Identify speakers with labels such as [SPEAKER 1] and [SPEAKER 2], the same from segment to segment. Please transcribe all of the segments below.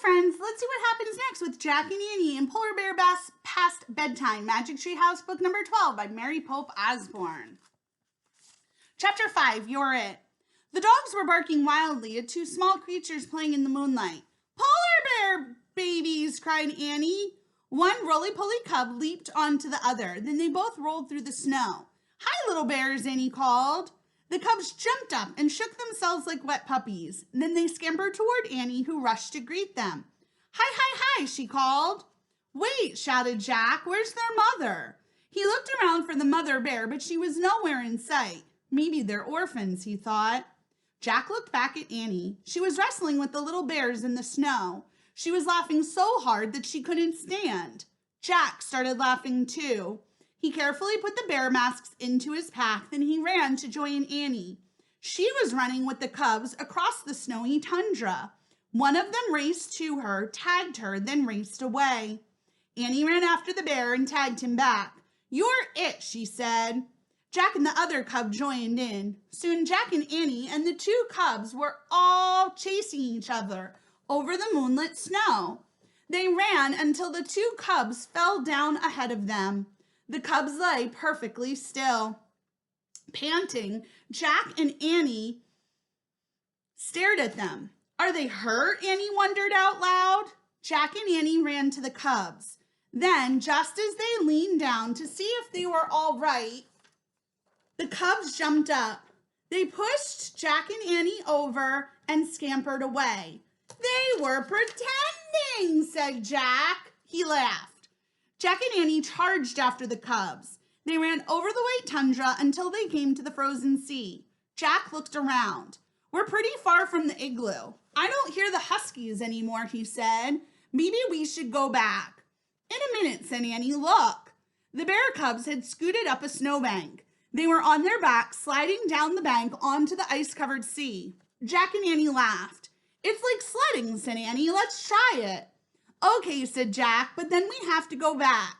[SPEAKER 1] friends, let's see what happens next with Jack and Annie and Polar Bear Past Bedtime, Magic Tree House, book number 12 by Mary Pope Osborne. Chapter 5, You're It. The dogs were barking wildly at two small creatures playing in the moonlight. Polar Bear babies, cried Annie. One roly-poly cub leaped onto the other. Then they both rolled through the snow. Hi, little bears, Annie called. The cubs jumped up and shook themselves like wet puppies. Then they scampered toward Annie, who rushed to greet them. Hi, hi, hi, she called. Wait, shouted Jack, where's their mother? He looked around for the mother bear, but she was nowhere in sight. Maybe they're orphans, he thought. Jack looked back at Annie. She was wrestling with the little bears in the snow. She was laughing so hard that she couldn't stand. Jack started laughing too. He carefully put the bear masks into his pack, then he ran to join Annie. She was running with the cubs across the snowy tundra. One of them raced to her, tagged her, then raced away. Annie ran after the bear and tagged him back. You're it, she said. Jack and the other cub joined in. Soon Jack and Annie and the two cubs were all chasing each other over the moonlit snow. They ran until the two cubs fell down ahead of them. The cubs lay perfectly still. Panting, Jack and Annie stared at them. Are they hurt? Annie wondered out loud. Jack and Annie ran to the cubs. Then, just as they leaned down to see if they were all right, the cubs jumped up. They pushed Jack and Annie over and scampered away. They were pretending, said Jack. He laughed. Jack and Annie charged after the cubs. They ran over the white tundra until they came to the frozen sea. Jack looked around. We're pretty far from the igloo. I don't hear the huskies anymore, he said. Maybe we should go back. In a minute, said Annie. Look. The bear cubs had scooted up a snowbank. They were on their backs, sliding down the bank onto the ice-covered sea. Jack and Annie laughed. It's like sledding, said Annie. Let's try it. Okay, said Jack, but then we have to go back.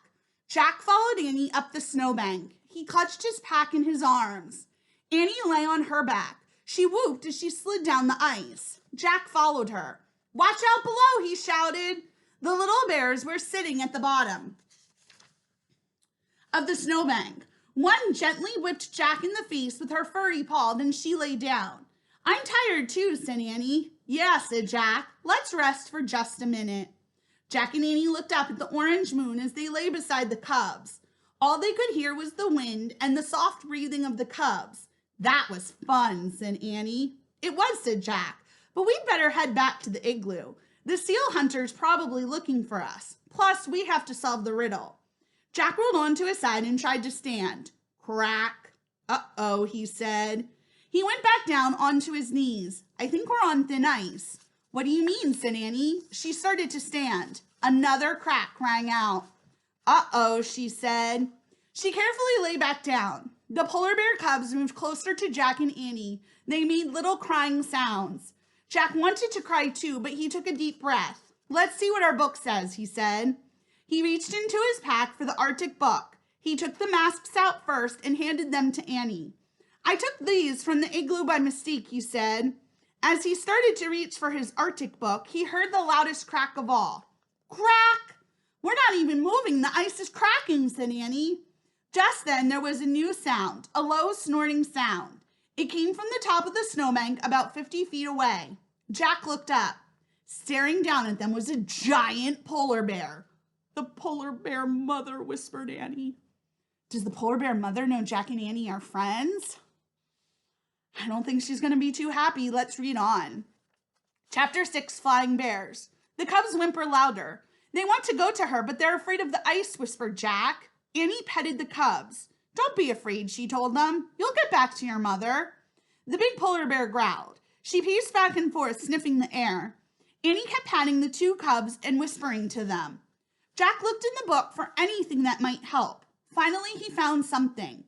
[SPEAKER 1] Jack followed Annie up the snowbank. He clutched his pack in his arms. Annie lay on her back. She whooped as she slid down the ice. Jack followed her. Watch out below, he shouted. The little bears were sitting at the bottom of the snowbank. One gently whipped Jack in the face with her furry paw, then she lay down. I'm tired too, said Annie. Yeah, said Jack. Let's rest for just a minute. Jack and Annie looked up at the orange moon as they lay beside the cubs. All they could hear was the wind and the soft breathing of the cubs. That was fun, said Annie. It was, said Jack, but we'd better head back to the igloo. The seal hunter's probably looking for us. Plus, we have to solve the riddle. Jack rolled onto his side and tried to stand. Crack. Uh-oh, he said. He went back down onto his knees. I think we're on thin ice. What do you mean, said Annie. She started to stand. Another crack rang out. Uh-oh, she said. She carefully lay back down. The polar bear cubs moved closer to Jack and Annie. They made little crying sounds. Jack wanted to cry too, but he took a deep breath. Let's see what our book says, he said. He reached into his pack for the Arctic book. He took the masks out first and handed them to Annie. I took these from the igloo by mistake, he said. As he started to reach for his Arctic book, he heard the loudest crack of all. Crack! We're not even moving. The ice is cracking, said Annie. Just then, there was a new sound, a low snorting sound. It came from the top of the snowbank about 50 feet away. Jack looked up. Staring down at them was a giant polar bear. The polar bear mother, whispered Annie. Does the polar bear mother know Jack and Annie are friends? I don't think she's going to be too happy. Let's read on. Chapter 6, Flying Bears. The cubs whimper louder. They want to go to her, but they're afraid of the ice, whispered Jack. Annie petted the cubs. Don't be afraid, she told them. You'll get back to your mother. The big polar bear growled. She paced back and forth, sniffing the air. Annie kept patting the two cubs and whispering to them. Jack looked in the book for anything that might help. Finally, he found something.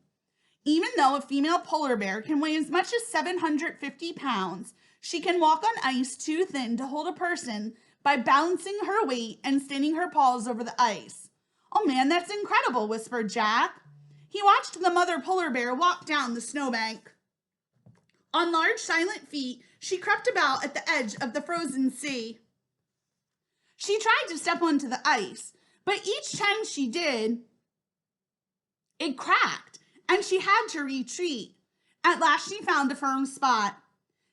[SPEAKER 1] Even though a female polar bear can weigh as much as 750 pounds, she can walk on ice too thin to hold a person by balancing her weight and standing her paws over the ice. Oh man, that's incredible, whispered Jack. He watched the mother polar bear walk down the snowbank. On large silent feet, she crept about at the edge of the frozen sea. She tried to step onto the ice, but each time she did, it cracked, and she had to retreat. At last she found a firm spot.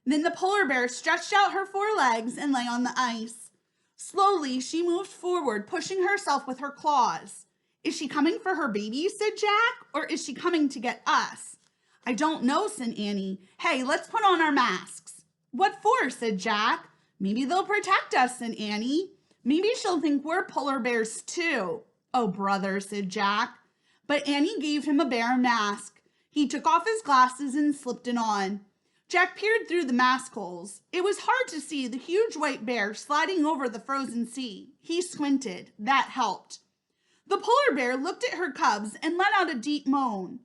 [SPEAKER 1] Then the polar bear stretched out her forelegs and lay on the ice. Slowly she moved forward, pushing herself with her claws. Is she coming for her baby, said Jack, or is she coming to get us? I don't know, said Annie. Hey, let's put on our masks. What for, said Jack. Maybe they'll protect us, said Annie. Maybe she'll think we're polar bears too. Oh, brother, said Jack. But Annie gave him a bear mask. He took off his glasses and slipped it on. Jack peered through the mask holes. It was hard to see the huge white bear sliding over the frozen sea. He squinted. That helped. The polar bear looked at her cubs and let out a deep moan.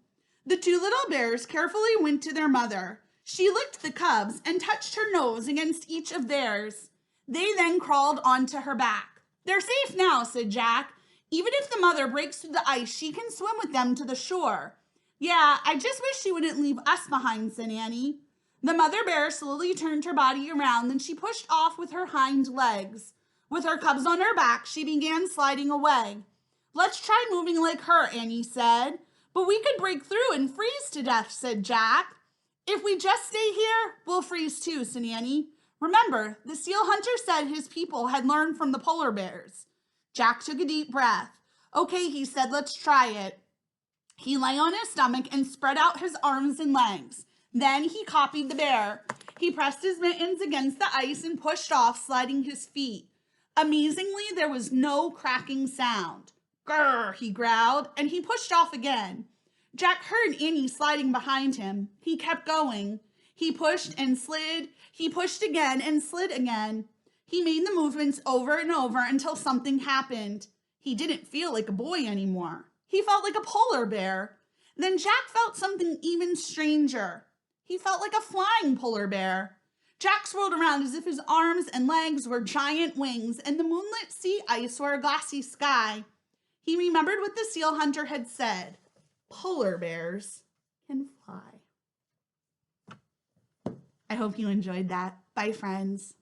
[SPEAKER 1] The two little bears carefully went to their mother. She licked the cubs and touched her nose against each of theirs. They then crawled onto her back. They're safe now, said Jack. Even if the mother breaks through the ice, she can swim with them to the shore. Yeah, I just wish she wouldn't leave us behind, said Annie. The mother bear slowly turned her body around, then she pushed off with her hind legs. With her cubs on her back, she began sliding away. Let's try moving like her, Annie said. But we could break through and freeze to death, said Jack. If we just stay here, we'll freeze too, said Annie. Remember, the seal hunter said his people had learned from the polar bears. Jack took a deep breath. Okay, he said, let's try it. He lay on his stomach and spread out his arms and legs. Then he copied the bear. He pressed his mittens against the ice and pushed off, sliding his feet. Amazingly, there was no cracking sound. Grrr, he growled, and he pushed off again. Jack heard Annie sliding behind him. He kept going. He pushed and slid. He pushed again and slid again. He made the movements over and over until something happened. He didn't feel like a boy anymore. He felt like a polar bear. Then Jack felt something even stranger. He felt like a flying polar bear. Jack swirled around as if his arms and legs were giant wings and the moonlit sea ice were a glassy sky. He remembered what the seal hunter had said. Polar bears can fly. I hope you enjoyed that. Bye, friends.